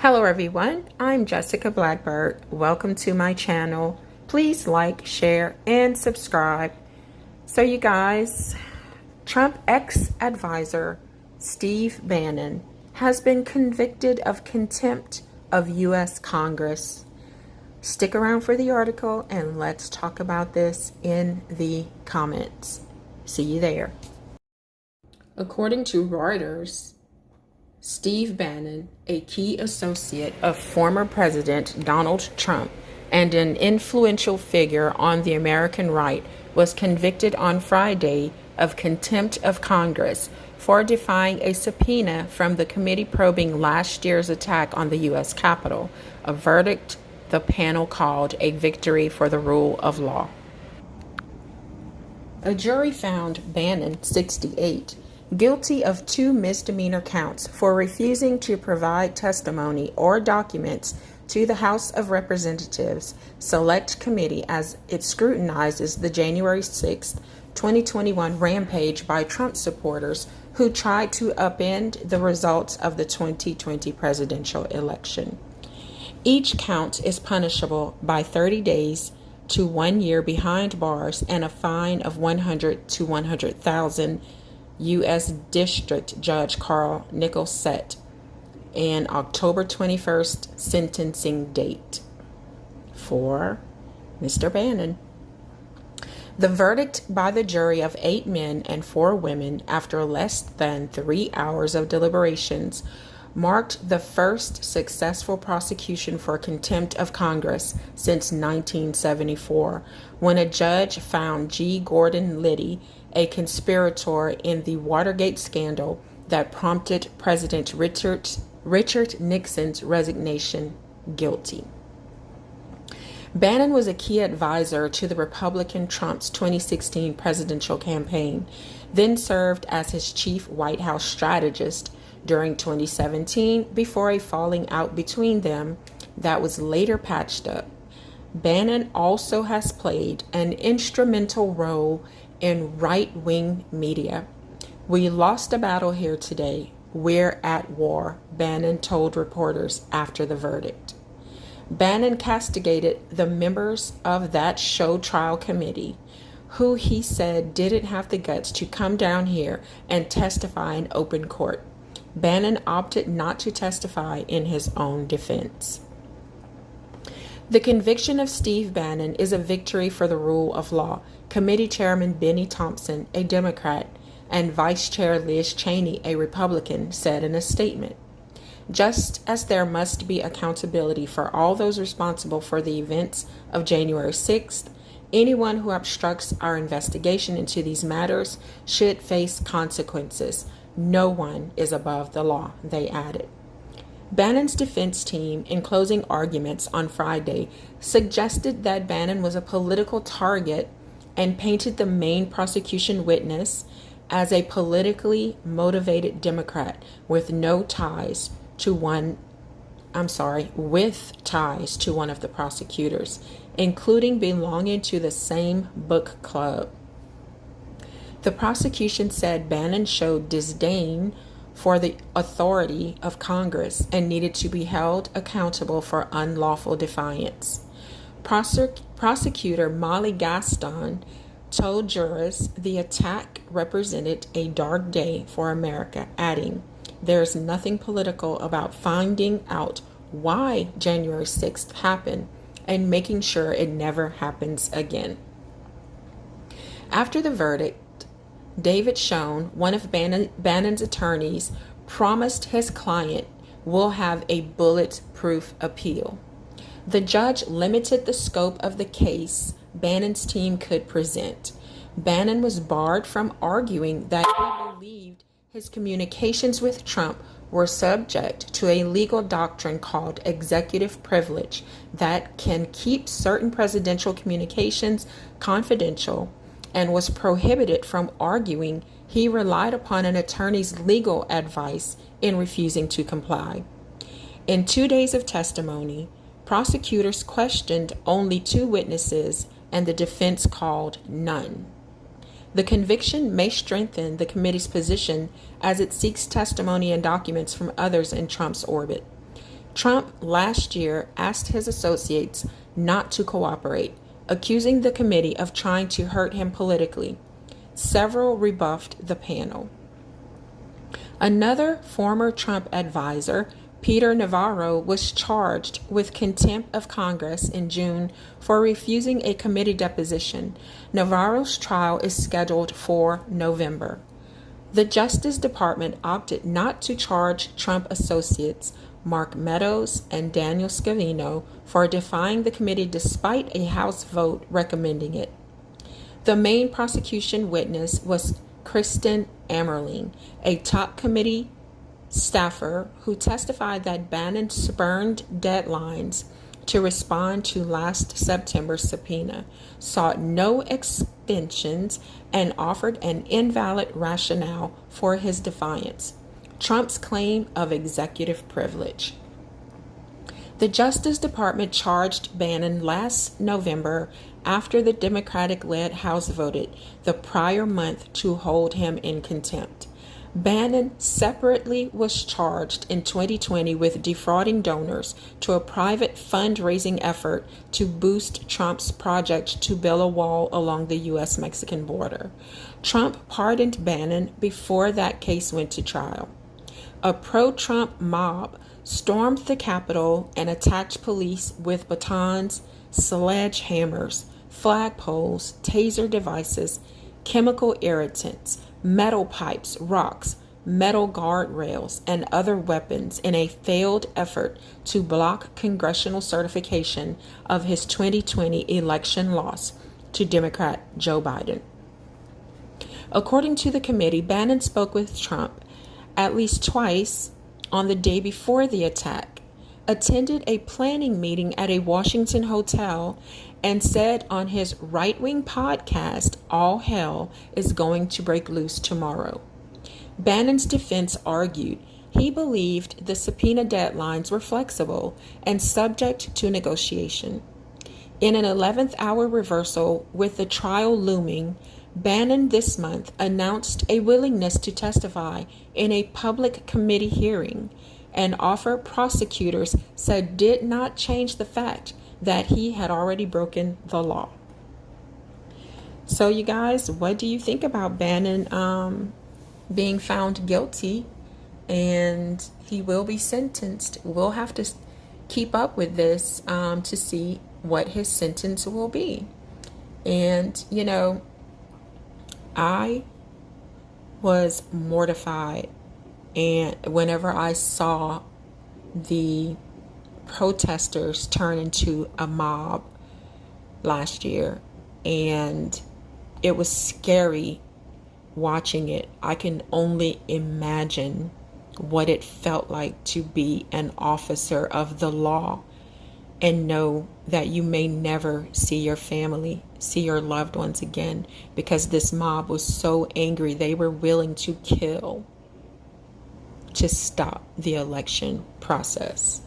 Hello everyone, I'm Jessica Blackbird. Welcome to my channel. Please like, share, and subscribe. So you guys, Trump ex-advisor Steve Bannon has been convicted of contempt of U.S. Congress. Stick around for the article and let's talk about this in the comments. See you there. According to Reuters, Steve Bannon, a key associate of former President Donald Trump and an influential figure on the American right, was convicted on Friday of contempt of Congress for defying a subpoena from the committee probing last year's attack on the U.S. Capitol, a verdict the panel called a victory for the rule of law. A jury found Bannon, 68, guilty of 2 misdemeanor counts for refusing to provide testimony or documents to the House of Representatives Select Committee as it scrutinizes the January 6, 2021 rampage by Trump supporters who tried to upend the results of the 2020 presidential election. Each count is punishable by 30 days to 1 year behind bars and a fine of $100,000 to $100,000. U.S. District Judge Carl Nichols set an October 21st sentencing date for Mr. Bannon. The verdict by the jury of 8 men and 4 women, after less than 3 hours of deliberations, marked the first successful prosecution for contempt of Congress since 1974, when a judge found G. Gordon Liddy a conspirator in the Watergate scandal that prompted President Richard Nixon's resignation guilty. Bannon was a key advisor to the Republican Trump's 2016 presidential campaign, then served as his chief White House strategist during 2017 before a falling out between them that was later patched up. Bannon also has played an instrumental role in right-wing media. "We lost a battle here today. We're at war," Bannon told reporters after the verdict. Bannon castigated the members of that show trial committee, who he said didn't have the guts to come down here and testify in open court. Bannon opted not to testify in his own defense. The conviction of Steve Bannon is a victory for the rule of law, Committee Chairman Benny Thompson, a Democrat, and Vice Chair Liz Cheney, a Republican, said in a statement. Just as there must be accountability for all those responsible for the events of January 6th, anyone who obstructs our investigation into these matters should face consequences. No one is above the law, they added. Bannon's defense team, in closing arguments on Friday, suggested that Bannon was a political target and painted the main prosecution witness as a politically motivated Democrat with ties to one of the prosecutors, including belonging to the same book club. The prosecution said Bannon showed disdain for the authority of Congress and needed to be held accountable for unlawful defiance. Prosecutor Molly Gaston told jurors the attack represented a dark day for America, adding, "There's nothing political about finding out why January 6th happened and making sure it never happens again." After the verdict, David Schoen, one of Bannon's attorneys, promised his client will have a bulletproof appeal. The judge limited the scope of the case Bannon's team could present. Bannon was barred from arguing that he believed his communications with Trump were subject to a legal doctrine called executive privilege that can keep certain presidential communications confidential, and was prohibited from arguing he relied upon an attorney's legal advice in refusing to comply. In 2 days of testimony, prosecutors questioned only 2 witnesses and the defense called none. The conviction may strengthen the committee's position as it seeks testimony and documents from others in Trump's orbit. Trump last year asked his associates not to cooperate, accusing the committee of trying to hurt him politically. Several rebuffed the panel. Another former Trump advisor, Peter Navarro, was charged with contempt of Congress in June for refusing a committee deposition. Navarro's trial is scheduled for November. The Justice Department opted not to charge Trump associates Mark Meadows and Daniel Scavino for defying the committee despite a House vote recommending it. The main prosecution witness was Kristen Amerling, a top committee staffer who testified that Bannon spurned deadlines to respond to last September's subpoena, sought no extensions, and offered an invalid rationale for his defiance: Trump's claim of executive privilege. The Justice Department charged Bannon last November after the Democratic-led House voted the prior month to hold him in contempt. Bannon separately was charged in 2020 with defrauding donors to a private fundraising effort to boost Trump's project to build a wall along the U.S.-Mexican border. Trump pardoned Bannon before that case went to trial. A pro-Trump mob stormed the Capitol and attacked police with batons, sledgehammers, flagpoles, taser devices, chemical irritants, metal pipes, rocks, metal guardrails, and other weapons in a failed effort to block congressional certification of his 2020 election loss to Democrat Joe Biden. According to the committee, Bannon spoke with Trump at least twice on the day before the attack, attended a planning meeting at a Washington hotel, and said on his right-wing podcast, all hell is going to break loose tomorrow. Bannon's defense argued he believed the subpoena deadlines were flexible and subject to negotiation. In an 11th hour reversal with the trial looming, Bannon this month announced a willingness to testify in a public committee hearing, an offer prosecutors said did not change the fact that he had already broken the law. So you guys, what do you think about Bannon being found guilty? And he will be sentenced. We'll have to keep up with this to see what his sentence will be. And, you know, I was mortified, and whenever I saw the protesters turn into a mob last year, and it was scary watching it. I can only imagine what it felt like to be an officer of the law and know that you may never see your family, see your loved ones again, because this mob was so angry they were willing to kill to stop the election process.